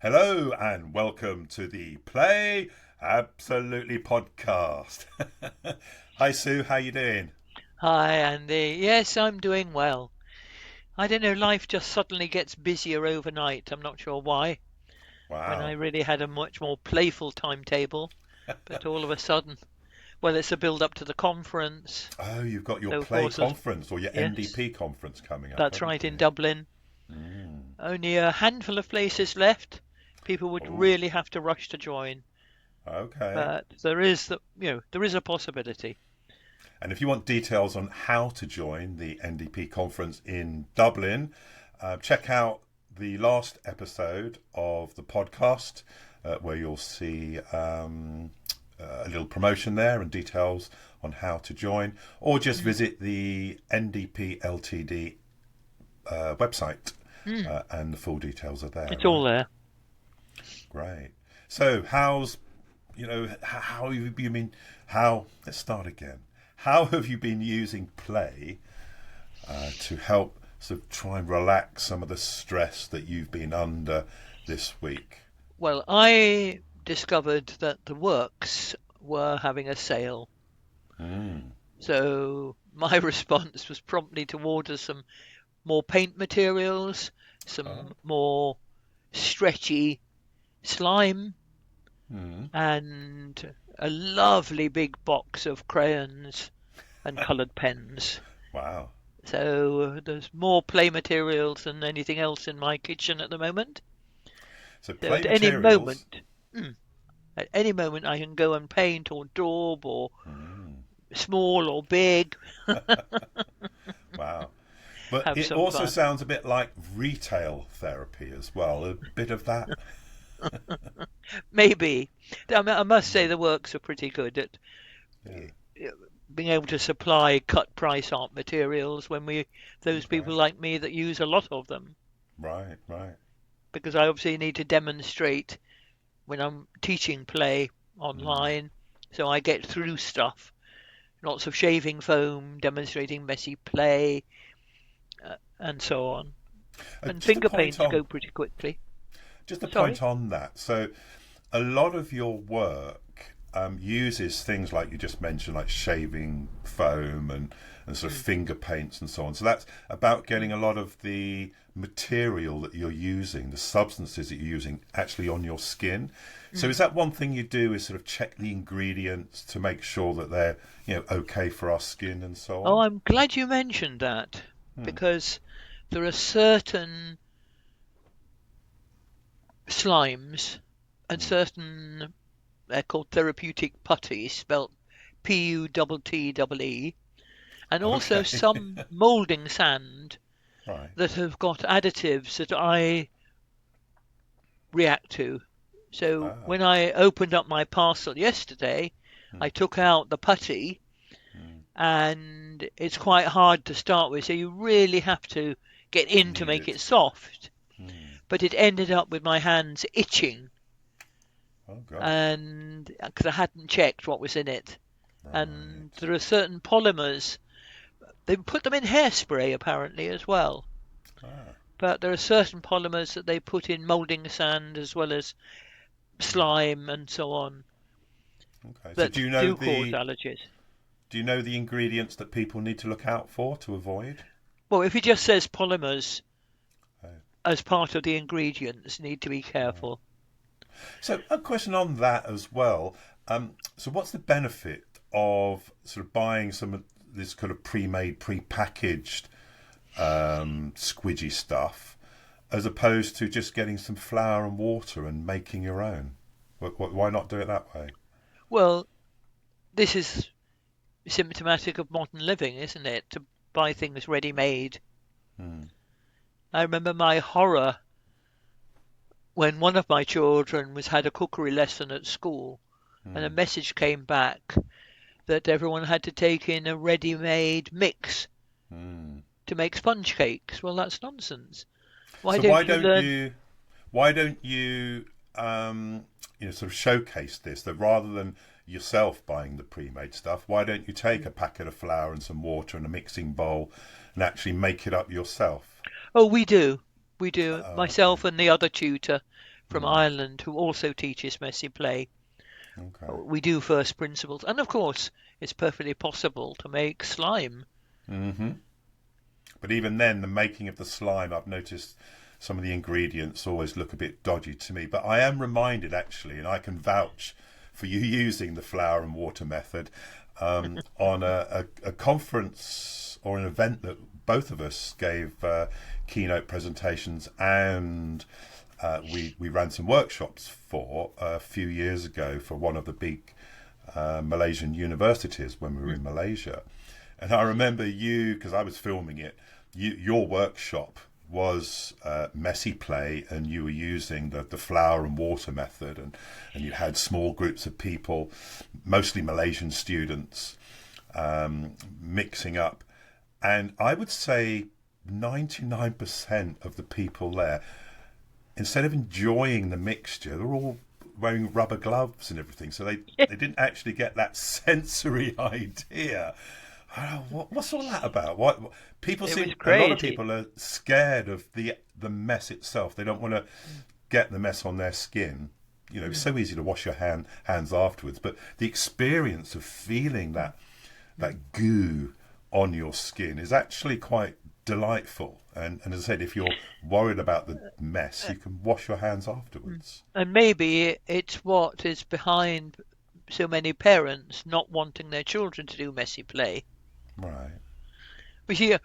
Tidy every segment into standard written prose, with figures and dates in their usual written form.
Hello and welcome to the Play Absolutely podcast. Hi Sue, how you doing? Hi, Andy. Yes, I'm doing well. I don't know, life just suddenly gets busier overnight. I'm not sure why, when I Wow. really had a much more playful timetable. But all of a sudden, well, it's a build up to the conference. Oh, you've got your So, of Play course, conference or your yes, NDP conference coming up, that's haven't right, in you? Dublin. Mm. Only a handful of places left. People would Oh, really have to rush to join. okay. But there is a possibility. And if you want details on how to join the NDP conference in Dublin, check out the last episode of the podcast where you'll see a little promotion there and details on how to join, or just Mm. visit the NDP Ltd website Mm. and the full details are there, It's all right? there. Great. So, how have you been, let's start again. How have you been using play to help sort of try and relax some of the stress that you've been under this week? Well, I discovered that the works were having a sale. Mm. So my response was promptly to order some more paint materials, some Oh. more stretchy slime, Mm. and a lovely big box of crayons and coloured pens. Wow. So there's more play materials than anything else in my kitchen at the moment. So So play materials. mm, at any moment I can go and paint or daub or Mm. small or big, Wow. But have it some also fun. sounds a bit like retail therapy as well. A bit of that. Maybe. I must say the works are pretty good at Yeah. being able to supply cut price art materials when those Okay. people like me that use a lot of them. Right. Right. Because I obviously need to demonstrate when I'm teaching play Mm. online. So I get through stuff. Lots of shaving foam, demonstrating messy play, and so on. And Just a finger point paints on go pretty quickly. Just a Sorry? point on that. So, a lot of your work uses things like you just mentioned, like shaving foam and sort of Mm, finger paints and so on. So that's about getting mm, a lot of the material that you're using, the substances that you're using, actually on your skin. So mm. is that one thing you do? Is sort of check the ingredients to make sure that they're okay for our skin and so Oh, on? I'm glad you mentioned that Hmm. because there are certain slimes and Hmm. certain, they're called therapeutic putties, spelt Putee, and also Okay. some moulding sand Right. that have got additives that I react to. So Ah. when I opened up my parcel yesterday, Hmm. I took out the putty Hmm. and it's quite hard to start with, so you really have to get in to Knead make it it. soft. Hmm. But it ended up with my hands itching, Oh gosh. and because I hadn't checked what was in it. And Right. there are certain polymers, they put them in hairspray apparently as well. Ah. But there are certain polymers that they put in moulding sand as well as Hmm. slime and so on Okay. So that do cause allergies. do you know the ingredients that people need to look out for to avoid? Well, if it just says polymers Oh, as part of the ingredients, need to be right. careful. So a question on that as well. So what's the benefit of sort of buying some of this kind of pre-made, pre-packaged squidgy stuff, as opposed to just getting some flour and water and making your own? Why not do it that way? Well, this is symptomatic of modern living, isn't it? To buy things ready made. Hmm. I remember my horror when one of my children was had a cookery lesson at school and a Hmm. message came back that everyone had to take in a ready-made mix Hmm. to make sponge cakes. Well, that's nonsense. Why So why don't you don't learn? you why don't you sort of showcase this, that rather than yourself buying the pre-made stuff, why don't you take a packet of flour and some water and a mixing bowl and actually make it up yourself? Oh, we do. We do. Oh, okay. Myself and the other tutor from Ireland who also teaches messy play. Okay. We do first principles, and of course, it's perfectly possible to make slime. Hmm. But even then, the making of the slime, I've noticed some of the ingredients always look a bit dodgy to me. But I am reminded, actually, and I can vouch for you using the flour and water method on a conference or an event that both of us gave keynote presentations, and we ran some workshops for a few years ago for one of the big Malaysian universities when we were in Malaysia. And I remember you, because I was filming it, your workshop was messy play, and you were using the flour and water method, and you had small groups of people, mostly Malaysian students, mixing up. And I would say 99% of the people there, instead of enjoying the mixture, they're all wearing rubber gloves and everything, so they didn't actually get that sensory idea. What's all that about? What people seem, a lot of people are scared of the mess itself. They don't want to get the mess on their skin. You know, it's so easy to wash your hands afterwards, but the experience of feeling that goo on your skin is actually quite delightful. And as I said, if you're worried about the mess, you can wash your hands afterwards. And maybe it's what is behind so many parents not wanting their children to do messy play. Right. But here,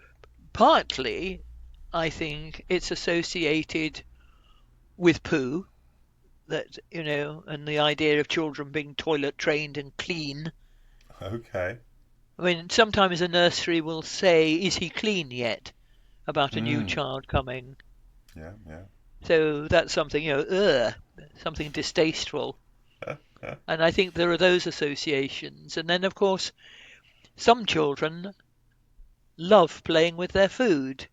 partly, I think it's associated with poo, that, you know, and the idea of children being toilet trained and clean. Okay. I mean, sometimes a nursery will say, "Is he clean yet?" about a new child coming. Yeah, yeah. So that's something, you know, something distasteful. And I think there are those associations. And then, of course, some children love playing with their food.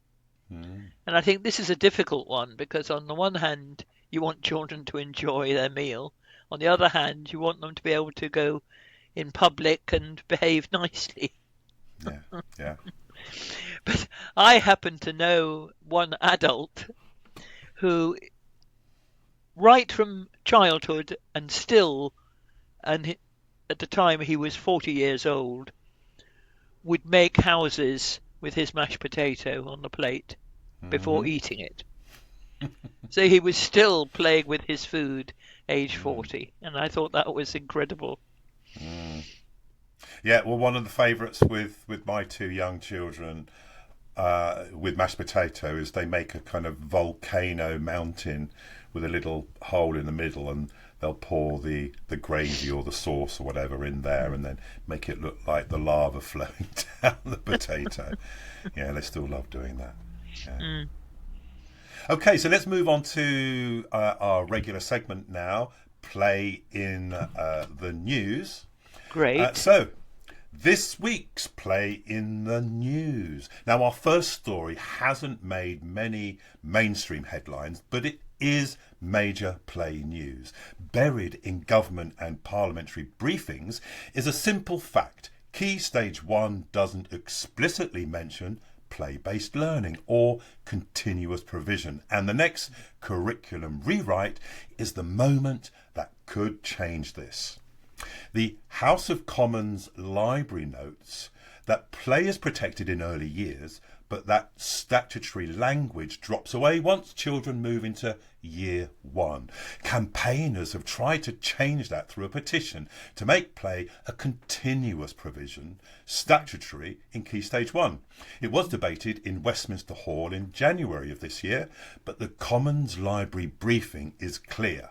And I think this is a difficult one, because on the one hand, you want children to enjoy their meal. On the other hand, you want them to be able to go in public and behave nicely. Yeah, yeah. But I happen to know one adult who, right from childhood and still, and at the time he was 40 years old, would make houses with his mashed potato on the plate before eating it. So he was still playing with his food, age 40, and I thought that was incredible. Yeah, well, one of the favourites with my two young children with mashed potato is they make a kind of volcano mountain with a little hole in the middle, and they'll pour the gravy or the sauce or whatever in there, and then make it look like the lava flowing down the potato. Yeah, they still love doing that. Yeah. Okay, so let's move on to our regular segment now, Play in the News. Great. So, this week's Play in the News. Now, our first story hasn't made many mainstream headlines, but it is major play news. Buried in government and parliamentary briefings is a simple fact. Key Stage 1 doesn't explicitly mention play-based learning or continuous provision, and the next curriculum rewrite is the moment that could change this. The House of Commons library notes that play is protected in early years, but that statutory language drops away once children move into year 1. Campaigners have tried to change that through a petition to make play a continuous provision, statutory in Key Stage 1. It was debated in Westminster Hall in January of this year, but the Commons Library briefing is clear.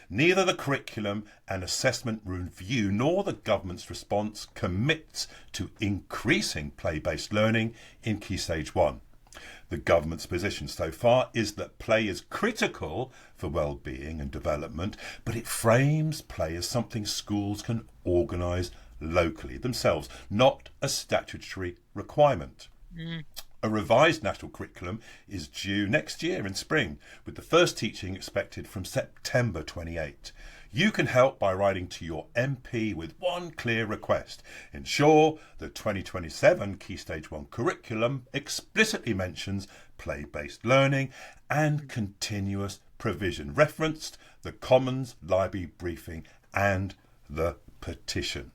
Neither the curriculum and assessment review nor the government's response commits to increasing play-based learning in Key Stage 1. The government's position so far is that play is critical for well-being and development, but it frames play as something schools can organise locally themselves, not a statutory requirement. A revised national curriculum is due next year in spring, with the first teaching expected from September 28. You can help by writing to your MP with one clear request. Ensure the 2027 Key Stage 1 curriculum explicitly mentions play-based learning and continuous provision referenced the Commons Library briefing and the petition.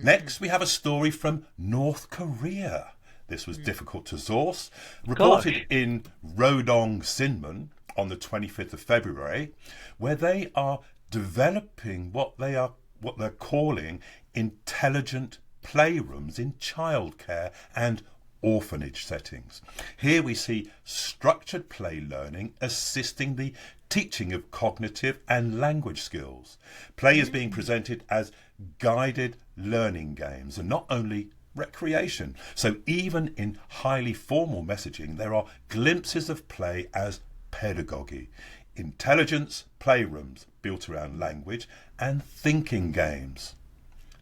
Next, we have a story from North Korea. This was difficult to source. Reported in Rodong Sinmun on the 25th of February, where they are developing what they're calling intelligent playrooms in childcare and orphanage settings. Here we see structured play learning assisting the teaching of cognitive and language skills. Play is being presented as guided learning games and not only recreation. So even in highly formal messaging, there are glimpses of play as pedagogy. Intelligence playrooms built around language and thinking games.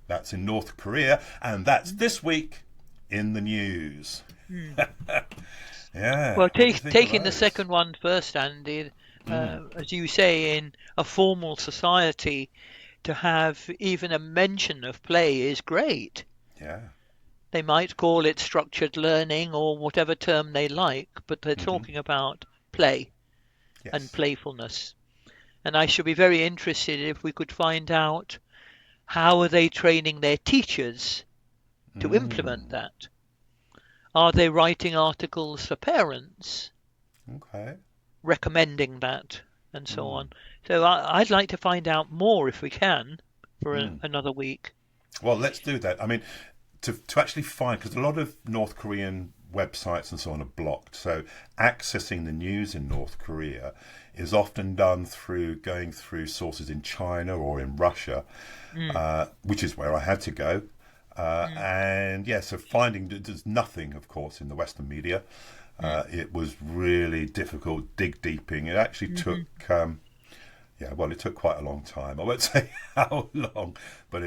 That's in North Korea, and that's this week in the news. Yeah. Well, taking the second one first, Andy, as you say, in a formal society, to have even a mention of play is great. Yeah. They might call it structured learning or whatever term they like, but they're talking about play and playfulness. And I should be very interested if we could find out how are they training their teachers to implement that. Are they writing articles for parents? Okay. Recommending that and so on. So I'd like to find out more if we can for another week. Well, let's do that. I mean, to actually find, because a lot of North Korean websites and so on are blocked. So accessing the news in North Korea is often done through going through sources in China or in Russia, which is where I had to go. And yeah, so finding there's nothing, of course, in the Western media. It was really difficult, dig deeping. It actually took, it took quite a long time. I won't say how long, but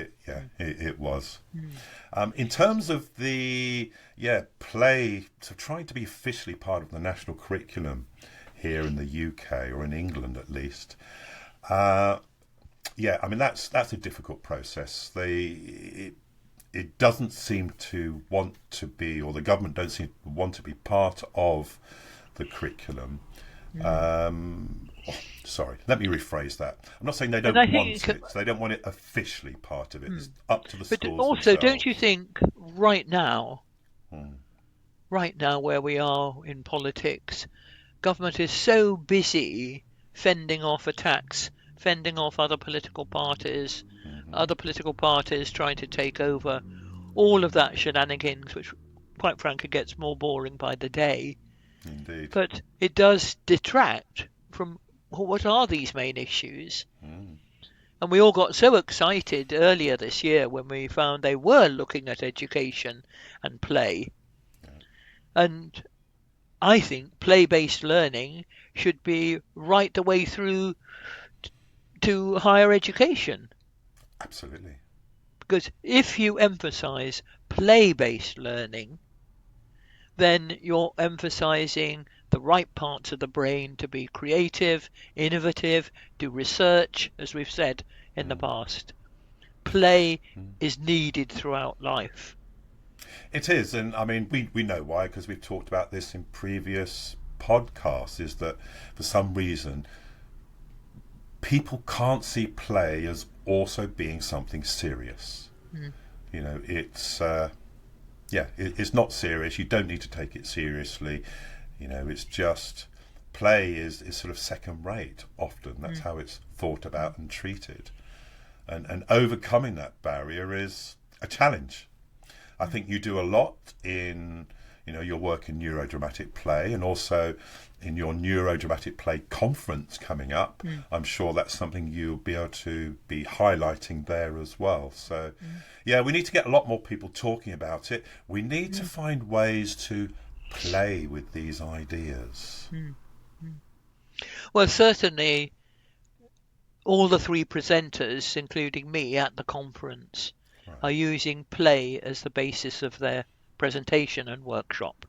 it was. In terms of the play, so trying to be officially part of the national curriculum here in the UK or in England at least. I mean that's a difficult process. It doesn't seem to want to be, or the government don't seem to want to be part of the curriculum. Sorry, let me rephrase that. I'm not saying they don't want it. They don't want it officially part of it. It's up to the schools. But also, themselves. don't you think right now where we are in politics, government is so busy fending off attacks, fending off other political parties trying to take over, all of that shenanigans, which quite frankly gets more boring by the day. Indeed. But it does detract from what are these main issues. And we all got so excited earlier this year when we found they were looking at education and play. And I think play-based learning should be right the way through to higher education. Absolutely. Because if you emphasize play-based learning, then you're emphasizing the right parts of the brain to be creative, innovative, do research, as we've said in the past. Play is needed throughout life. It is, and I mean, we know why, because we've talked about this in previous podcasts, is that for some reason people can't see play as also being something serious. You know, it's it's not serious. You don't need to take it seriously. You know, it's just play is sort of second rate often. That's how it's thought about and treated. And overcoming that barrier is a challenge. I think you do a lot in, your work in neurodramatic play, and also in your neurodramatic play conference coming up. I'm sure that's something you'll be able to be highlighting there as well. So, we need to get a lot more people talking about it. We need to find ways to play with these ideas. Well, certainly all the three presenters, including me at the conference, are using play as the basis of their presentation and workshop.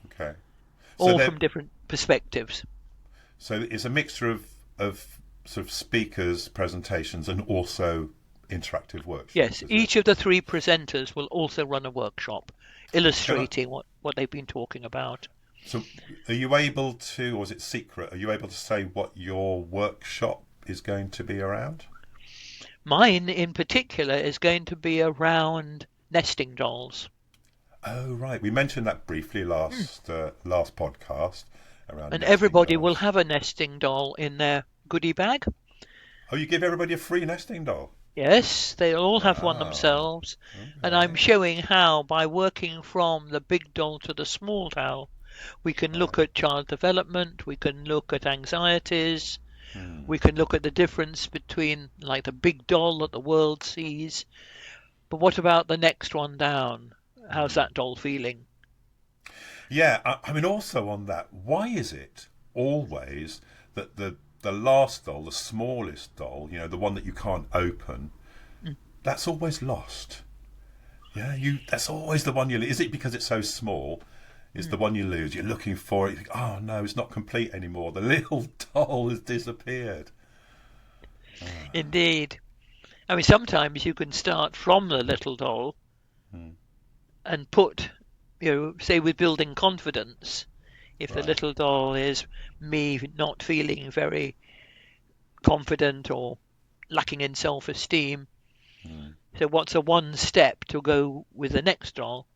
Okay. All from different perspectives. So it's a mixture of sort of speakers, presentations, and also interactive workshops. Yes, each of the three presenters will also run a workshop illustrating what they've been talking about. So, are you able to, or is it secret? Are you able to say what your workshop is going to be around? Mine in particular is going to be around nesting dolls. Oh, right. We mentioned that briefly Mm. last podcast around And nesting everybody will dolls. have a nesting doll in their goodie bag. Oh, you give everybody a free nesting doll? Yes, they'll all have one Wow. themselves. And I'm Okay. showing how, by working from the big doll to the small doll, we can look Right. at child development, we can look at anxieties, Hmm. we can look at the difference between, like, the big doll that the world sees. But what about the next one down? How's Hmm. that doll feeling? Yeah, I mean, also on that, why is it always that the last doll, the smallest doll, the one that you can't open, Mm. that's always lost? Yeah, that's always the one you lose. Is it because it's so small? Is the Mm. one you lose? You're looking for it. You think, oh no, it's not complete anymore. The little doll has disappeared. Indeed. I mean, sometimes you can start from the little doll Hmm. and put, say with building confidence, if the Right. little doll is me not feeling very confident or lacking in self esteem. Hmm. So, what's a one step to go with the next doll?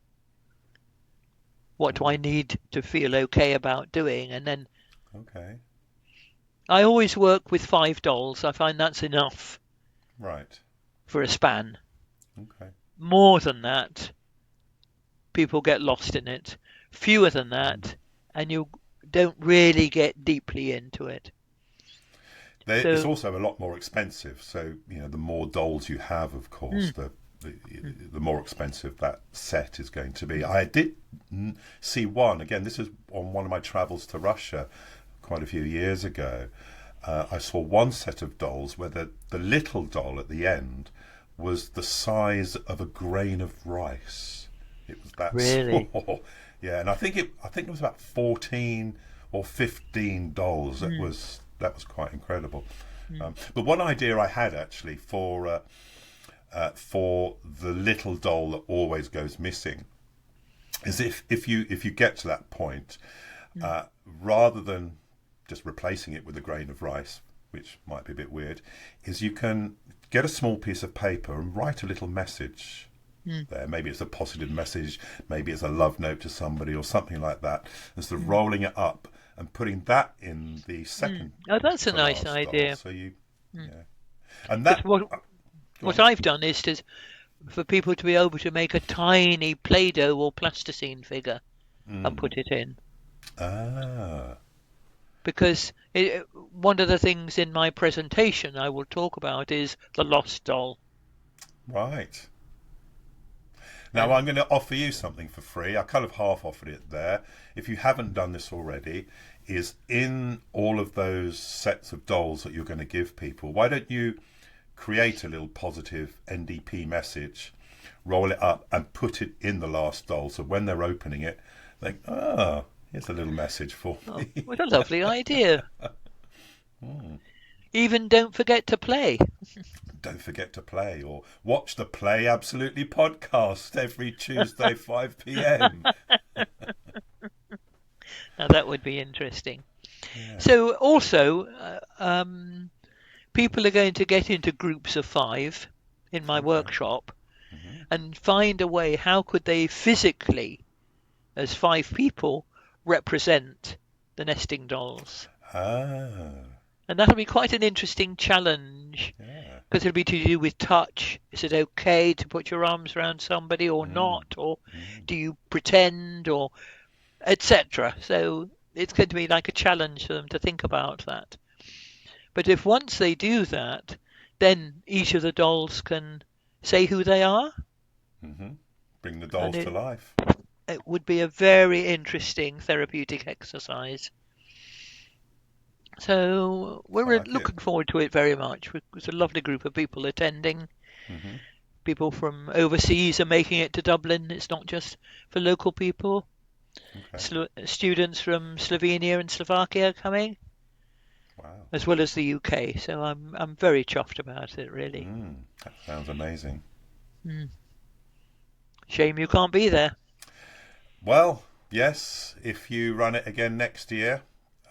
What do I Hmm. need to feel okay about doing? And then Okay. I always work with 5 dolls. I find that's enough Right. for a span. Okay. More than that, people get lost in it. Fewer than Hmm. that, and you don't really get deeply into it. It's So, also a lot more expensive. So the more dolls you have, of course, mm, the mm, the more expensive that set is going to be. mm, I did see one again. This is on one of my travels to Russia quite a few years ago. I saw one set of dolls where the little doll at the end was the size of a grain of rice. It was that really. small. Yeah, and I think it was about 14 or 15 dolls. That Mm, was quite incredible. mm, But one idea I had actually for the little doll that always goes missing is if you get to that point, mm, uh, rather than just replacing it with a grain of rice, which might be a bit weird, is you can get a small piece of paper and write a little message mm, there. Maybe it's a positive message, maybe it's a love note to somebody or something like that, and sort of mm, rolling it up and putting that in the mm. second Oh, that's a to nice last doll. idea. So Mm. yeah, and Because that, go what on. I've done is for people to be able to make a tiny Play-Doh or plasticine figure and Mm. put it in. Ah, Because one of the things in my presentation I will talk about is the lost doll. right. Now I'm And going to offer you something for free. I kind of half offered it there. If you haven't done this already, is in all of those sets of dolls that you're going to give people, why don't you create a little positive NDP message, roll it up, and put it in the last doll. So when they're opening it, they think, oh, here's a little message for oh, me. what a lovely idea. Hmm. Even don't forget to play. Don't forget to play or watch the Play Absolutely podcast every Tuesday, 5 p.m. Now that would be interesting. Yeah. So also, people are going to get into groups of 5 in my Okay. workshop Hmm. and find a way how could they physically, as 5 people, represent the nesting dolls. Ah, And that'll be quite an interesting challenge yeah. because it'll be to do with touch. Is it okay to put your arms around somebody or Mm. not? Or Mm. do you pretend or etc. So it's going to be like a challenge for them to think about that. But if once they do that, then each of the dolls can say who they are, Hmm. Bring the and dolls to life. it would be a very interesting therapeutic exercise. So I we're like it. looking forward to it very much. It's a lovely group of people attending. Hmm. People from overseas are making it to Dublin. It's not just for local people. Okay. Students from Slovenia and Slovakia are coming, Wow. as well as the UK. So I'm very chuffed about it, really. That sounds amazing. Mm. Shame you can't be there. Well, Yes, if you run it again next year,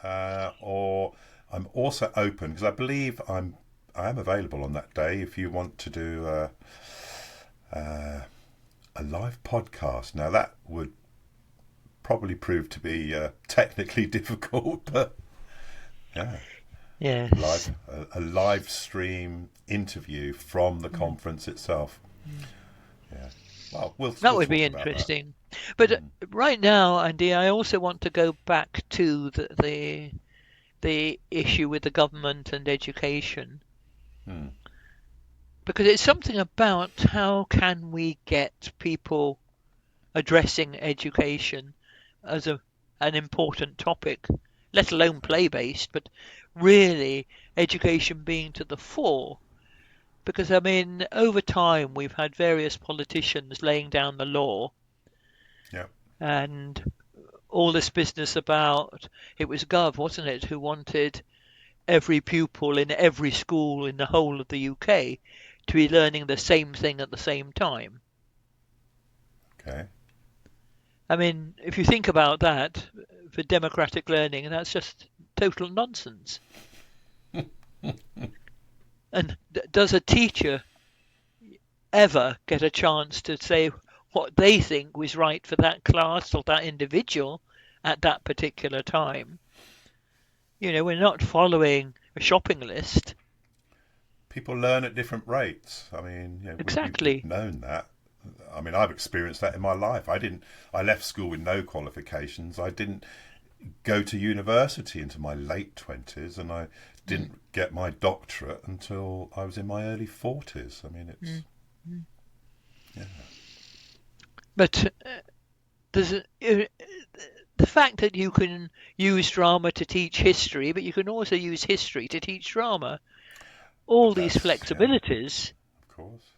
or I'm also open because I believe I am available on that day if you want to do a live podcast. Now that would probably prove to be technically difficult, but yeah, Yes. a live stream interview from the conference itself. Yeah, well, That we'll would be talk about that. interesting. But right now, Andy, I also want to go back to the issue with the government and education, Hmm. because it's something about how can we get people addressing education as an important topic, let alone play based, but really education being to the fore. Because, I mean, over time we've had various politicians laying down the law Yeah, and all this business about it was Gov, wasn't it, who wanted every pupil in every school in the whole of the UK to be learning the same thing at the same time. okay. I mean, if you think about that for democratic learning, that's just total nonsense. And does a teacher ever get a chance to say what they think was right for that class or that individual at that particular time? You know, we're not following a shopping list. People learn at different rates. I mean, we've Exactly. known that. I mean, I've experienced that in my life. I left school with no qualifications. I didn't go to university into my late 20s, and I Mm. didn't get my doctorate until I was in my early 40s. I mean, it's, Mm. Mm. yeah. But there's the fact that you can use drama to teach history, but you can also use history to teach drama. All these Yeah, flexibilities, of course.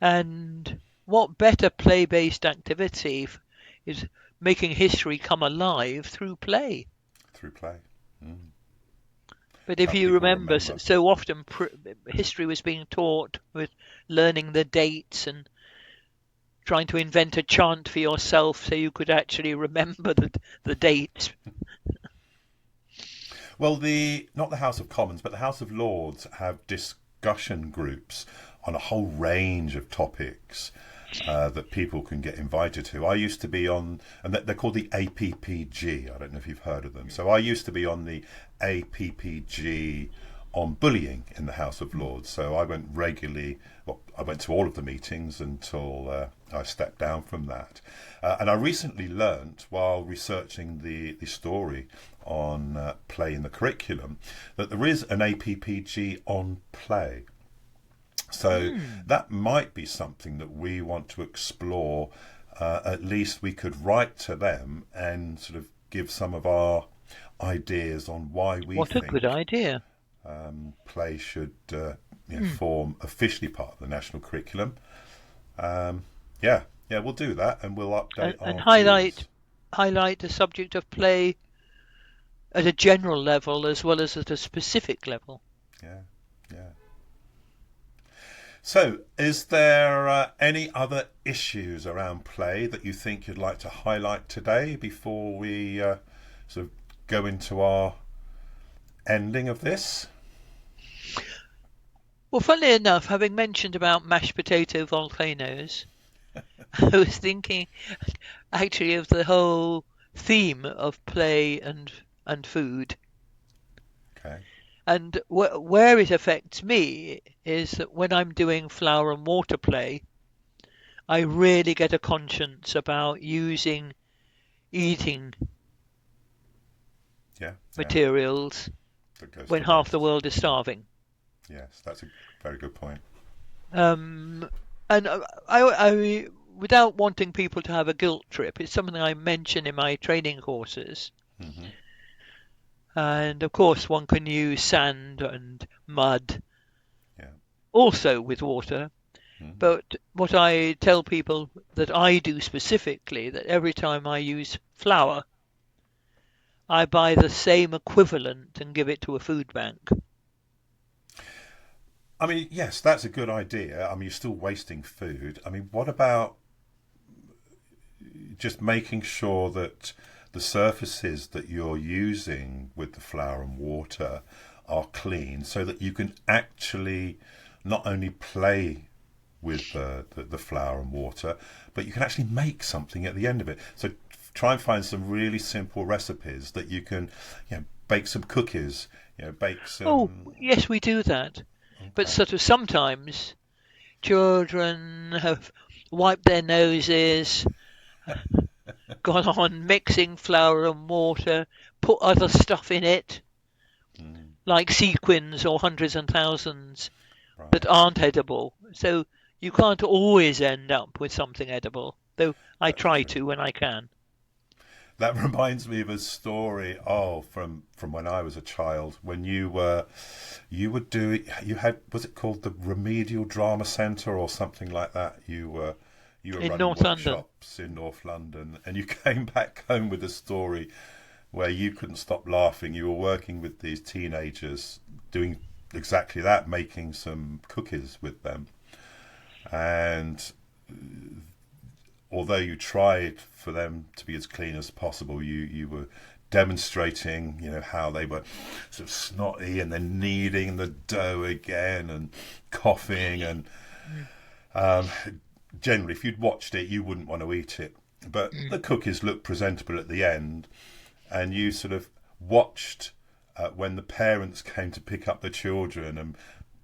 and what better play-based activity is making history come alive through play. Through play. Mm. But It's if how you people remember, remember. so often history was being taught with learning the dates and trying to invent a chant for yourself so you could actually remember the dates. Well, not the House of Commons, but the House of Lords have discussion groups on a whole range of topics that people can get invited to. I used to be on, and they're called the APPG. I don't know if you've heard of them. So I used to be on the APPG on bullying in the House of Lords. So I went regularly. Well, I went to all of the meetings until I stepped down from that. And I recently learnt, while researching the story on play in the curriculum, that there is an APPG on play. So Hmm. that might be something that we want to explore. At least we could write to them and sort of give some of our ideas on why we What a good think idea. play should Hmm. form officially part of the national curriculum. Um, yeah, yeah, we'll do that and we'll update And our viewers. highlight the subject of play at a general level as well as at a specific level. Yeah, yeah. So, is there any other issues around play that you think you'd like to highlight today before we sort of go into our ending of this? Well, funnily enough, having mentioned about mashed potato volcanoes, I was thinking actually of the whole theme of play and food. Okay. And where it affects me is that when I'm doing flower and water play, I really get a conscience about using eating Yeah, yeah. materials That goes when to half the waste. world is starving. Yes, that's a very good point. Um, and without wanting people to have a guilt trip, it's something I mention in my training courses. Hmm. And of course, one can use sand and mud Yeah. also with water. Hmm. But what I tell people that I do specifically, that every time I use flour, I buy the same equivalent and give it to a food bank. I mean, yes, that's a good idea. I mean, you're still wasting food. I mean, what about just making sure that the surfaces that you're using with the flour and water are clean, so that you can actually not only play with the flour and water, but you can actually make something at the end of it. So try and find some really simple recipes that you can, bake some cookies, bake some. Oh, yes, we do that. But Okay. sort of sometimes children have wiped their noses, gone on mixing flour and water, put other stuff in it, Mm, like sequins or hundreds and thousands, that right. aren't edible. So you can't always end up with something edible, though I That's try true. to when I can. That reminds me of a story. From when I was a child, when you were doing, you had, was it called the Remedial Drama Centre or something like that? You were In running North London. workshops in North London, and you came back home with a story where you couldn't stop laughing. You were working with these teenagers doing exactly that, making some cookies with them, and although you tried for them to be as clean as possible, you were demonstrating, how they were sort of snotty and then kneading the dough again and coughing, and Mm, um, generally, if you'd watched it, you wouldn't want to eat it. But mm. the cookies looked presentable at the end, and you sort of watched when the parents came to pick up the children and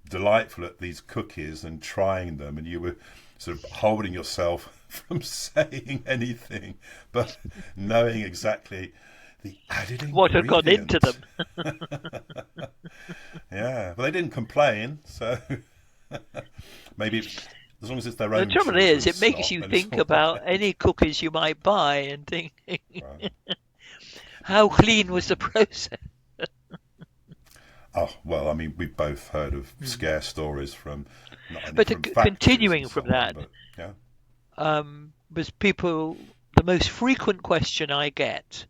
delightful at these cookies and trying them, and you were sort of holding yourself from saying anything, but knowing exactly the added What had gone into ingredient. them? Yeah, but they didn't complain, so maybe as long as it's their The own trouble is, children's it makes snot, you then it's think all about right. any cookies you might buy and think, Right. how clean was the process? Oh, well, I mean, we've both heard of Mm. scare stories from not only But from factories and continuing from so on, that, but yeah. was the most frequent question I get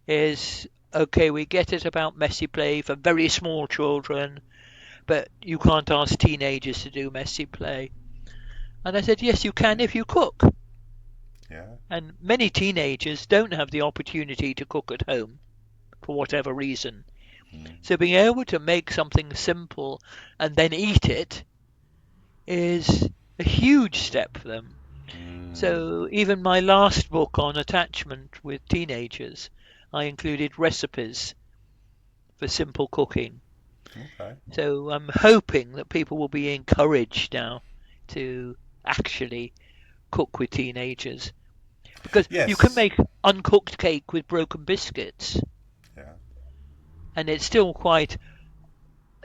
is, okay, we get it about messy play for very small children, but you can't ask teenagers to do messy play. And I said, yes, you can if you cook. Yeah. And many teenagers don't have the opportunity to cook at home for whatever reason. Mm. So being able to make something simple and then eat it is a huge step for them. Mm. So even my last book on attachment with teenagers, I included recipes for simple cooking. Okay. So I'm hoping that people will be encouraged now to actually cook with teenagers, because you can Yes. make uncooked cake with broken biscuits Yeah. and it's still quite,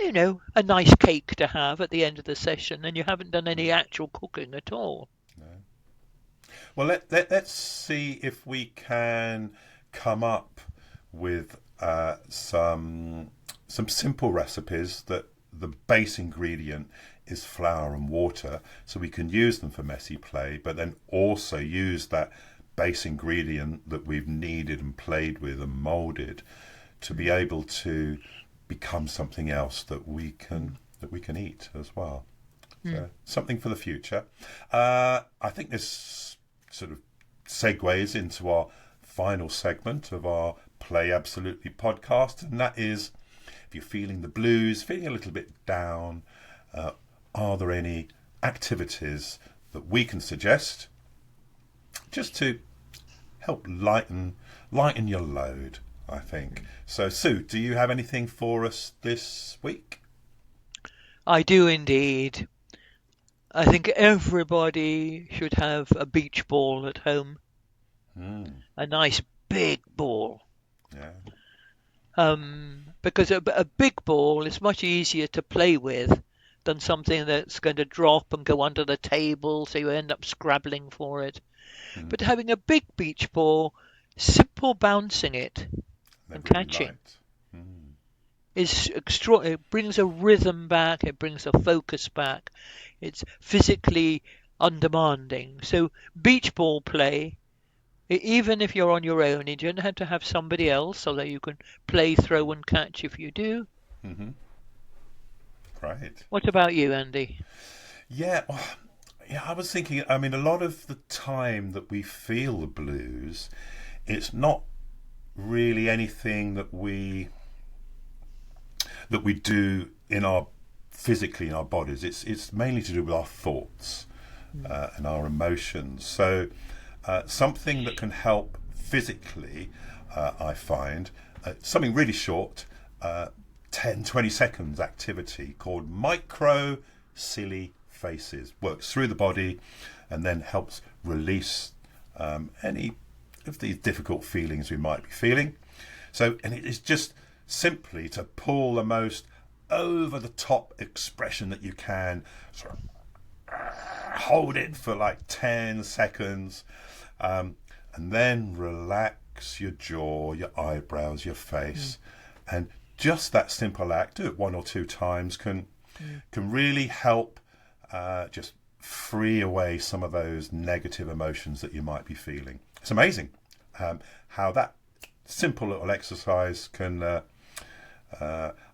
a nice cake to have at the end of the session, and you haven't done any Mm. actual cooking at all. No. Well, let's see if we can come up with some simple recipes that the base ingredient is flour and water, so we can use them for messy play, but then also use that base ingredient that we've kneaded and played with and molded to be Mm, able to become something else mm, that we can eat as well. mm. So something for the future. I think this sort of segues into our final segment of our Play Absolutely podcast, and that is, if you're feeling the blues, feeling a little bit down, uh, are there any activities that we can suggest just to help lighten your load? I think so. Sue, do you have anything for us this week? I do indeed. I think everybody should have a beach ball at home, Mm, a nice big ball. yeah. Because a big ball is much easier to play with than something that's going to drop and go under the table, so you end up scrabbling for it. Mm, But having a big beach ball, simple bouncing it they're and really catching light. Mm, is extra. It brings a rhythm back, it brings a focus back. It's physically undemanding. So beach ball play, even if you're on your own, you don't have to have somebody else, so that you can play, throw, and catch if you do. mm-hmm. Great. What about you, Andy? Yeah, well, Yeah, I was thinking, I mean, a lot of the time that we feel the blues, it's not really anything that we do in our physically in our bodies. It's mainly to do with our thoughts and our emotions. So something that can help physically, I find, something really short, 10, 20 seconds activity called micro silly faces. Works through the body and then helps release any of these difficult feelings we might be feeling. So, and it is just simply to pull the most over the top expression that you can, sort of hold it for like 10 seconds, and then relax your jaw, your eyebrows, your face. And just that simple act, do it 1 or 2 times, can really help just free away some of those negative emotions that you might be feeling. It's amazing how that simple little exercise can, I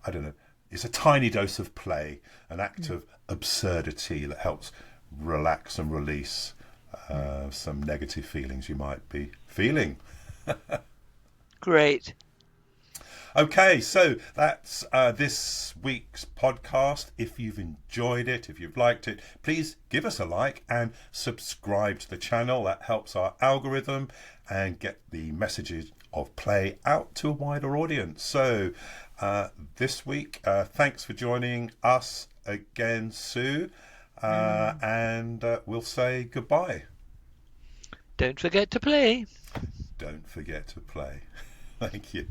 don't know, it's a tiny dose of play, an act of absurdity that helps relax and release some negative feelings you might be feeling. Great. Okay, so that's this week's podcast. If you've enjoyed it, if you've liked it, please give us a like and subscribe to the channel. That helps our algorithm and get the messages of play out to a wider audience. So this week, thanks for joining us again, Sue, and we'll say goodbye. Don't forget to play. Don't forget to play. Thank you.